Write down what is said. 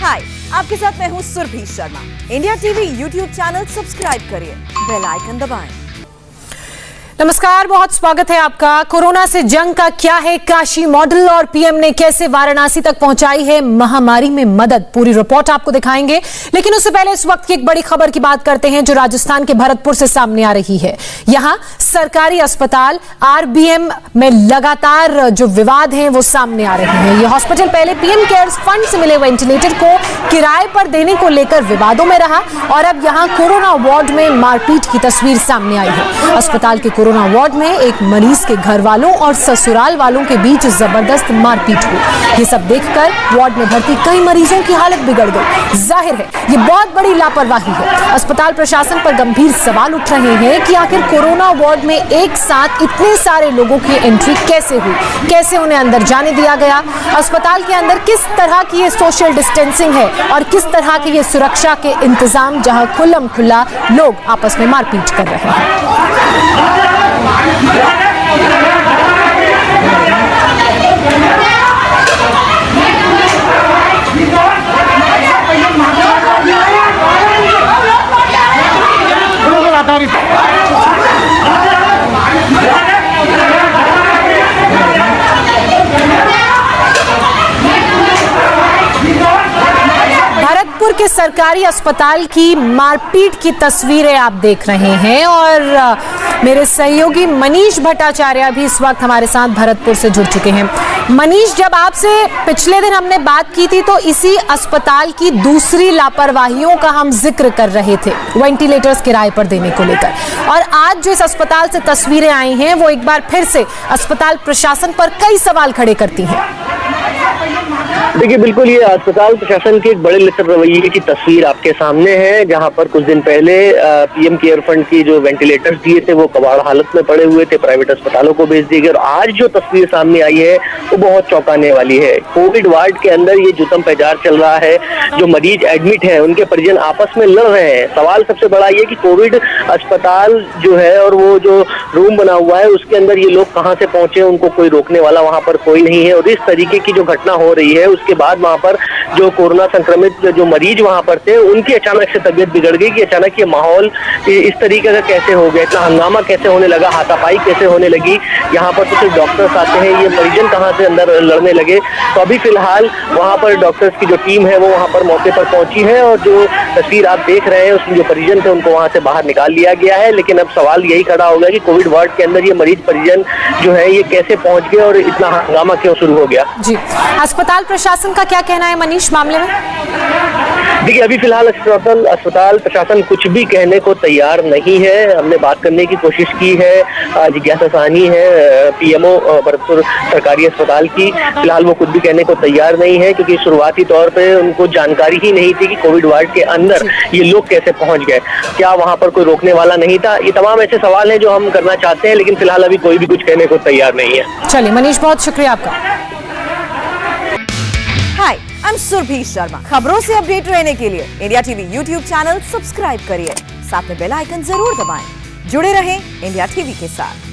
हाय, आपके साथ मैं हूँ Surabhi Sharma. India TV YouTube channel subscribe करिए, बेल आइकन दबाएं। नमस्कार, बहुत स्वागत है आपका। कोरोना से जंग का क्या है काशी मॉडल और पीएम ने कैसे वाराणसी तक पहुंचाई है महामारी में मदद, पूरी रिपोर्ट आपको दिखाएंगे। लेकिन उससे पहले इस वक्त की एक बड़ी खबर की बात करते हैं जो राजस्थान के भरतपुर से सामने आ रही है। यहां सरकारी अस्पताल आरबीएम में लगातार जो विवाद हैं वो सामने आ रहे हैं। यह हॉस्पिटल पहले पीएम केयर्स फंड से मिले वेंटिलेटर को किराए पर देने को लेकर विवादों में रहा और अब यहां कोरोना वार्ड में मारपीट की तस्वीर सामने आई है। अस्पताल के कोरोना वार्ड में एक मरीज के घर वालों और ससुराल वालों के बीच जबरदस्त मारपीट हुई। ये सब देखकर वार्ड में भर्ती कई मरीजों की हालत बिगड़ गई। जाहिर है ये बहुत बड़ी लापरवाही है। अस्पताल प्रशासन पर गंभीर सवाल उठ रहे हैं कि आखिर कोरोना वार्ड में एक साथ इतने सारे लोगों की एंट्री कैसे हुई, कैसे उन्हें अंदर जाने दिया गया, अस्पताल के अंदर किस तरह की ये सोशल डिस्टेंसिंग है और किस तरह के ये सुरक्षा के इंतजाम जहां खुल्लम खुल्ला लोग आपस में मारपीट कर रहे हैं। भरतपुर के सरकारी अस्पताल की मारपीट की तस्वीरें आप देख रहे हैं और मेरे सहयोगी मनीष भट्टाचार्य भी इस वक्त हमारे साथ भरतपुर से जुड़ चुके हैं। मनीष, जब आपसे पिछले दिन हमने बात की थी तो इसी अस्पताल की दूसरी लापरवाहियों का हम जिक्र कर रहे थे, वेंटिलेटर्स किराए पर देने को लेकर, और आज जो इस अस्पताल से तस्वीरें आई हैं वो एक बार फिर से अस्पताल प्रशासन पर कई सवाल खड़े करती हैं। देखिए, बिल्कुल ये अस्पताल प्रशासन के एक बड़े लिटर रवैये की तस्वीर आपके सामने है, जहां पर कुछ दिन पहले पीएम केयर फंड की जो वेंटिलेटर्स दिए थे वो कबाड़ हालत में पड़े हुए थे, प्राइवेट अस्पतालों को भेज दिए गए। और आज जो तस्वीर सामने आई है वो बहुत चौंकाने वाली है। कोविड वार्ड के अंदर ये जुतम पैजार चल रहा है। जो मरीज एडमिट है उनके परिजन आपस में लड़ रहे हैं। सवाल सबसे बड़ा ये कि कोविड अस्पताल जो है और वो जो रूम बना हुआ है उसके अंदर ये लोग कहाँ से पहुंचे, उनको कोई रोकने वाला वहां पर कोई नहीं है। और इस तरीके की जो घटना हो रही है उसके बाद वहां पर जो कोरोना संक्रमित जो मरीज वहां पर थे उनकी अचानक से तबीयत बिगड़ गई कि अचानक ये माहौल इस तरीके का कैसे हो गया, इतना हंगामा कैसे होने लगा, हाथापाई कैसे होने लगी। यहाँ पर तो सिर्फ डॉक्टर्स आते हैं, ये मरीजन कहाँ से अंदर लड़ने लगे। तो अभी फिलहाल वहाँ पर डॉक्टर्स की जो टीम है वो वहाँ पर मौके पर पहुंची है और जो तस्वीर आप देख रहे हैं उसमें जो परिजन थे उनको वहाँ से बाहर निकाल लिया गया है। लेकिन अब सवाल यही खड़ा होगा कि कोविड वार्ड के अंदर ये मरीज परिजन जो है ये कैसे पहुंच गए और इतना हंगामा क्यों शुरू हो गया। जी, अस्पताल प्रशासन का क्या कहना है मनीष मामले में? देखिए, अभी फिलहाल अस्पताल प्रशासन कुछ भी कहने को तैयार नहीं है। हमने बात करने की कोशिश की है, जिज्ञासा साहनी है पीएमओ भरतपुर सरकारी अस्पताल की, फिलहाल वो कुछ भी कहने को तैयार नहीं है क्योंकि शुरुआती तौर पे उनको जानकारी ही नहीं थी कि कोविड वार्ड के अंदर ये लोग कैसे पहुंच गए, क्या वहां पर कोई रोकने वाला नहीं था। ये तमाम ऐसे सवाल हैं जो हम करना चाहते हैं, लेकिन फिलहाल अभी कोई भी कुछ कहने को तैयार नहीं है। चलिए मनीष, बहुत शुक्रिया आपका। हाय, आई एम सुरभि शर्मा। खबरों से अपडेट रहने के लिए India TV YouTube channel subscribe करिए, साथ में बेल आइकन जरूर दबाएं। जुड़े रहें इंडिया टीवी के साथ।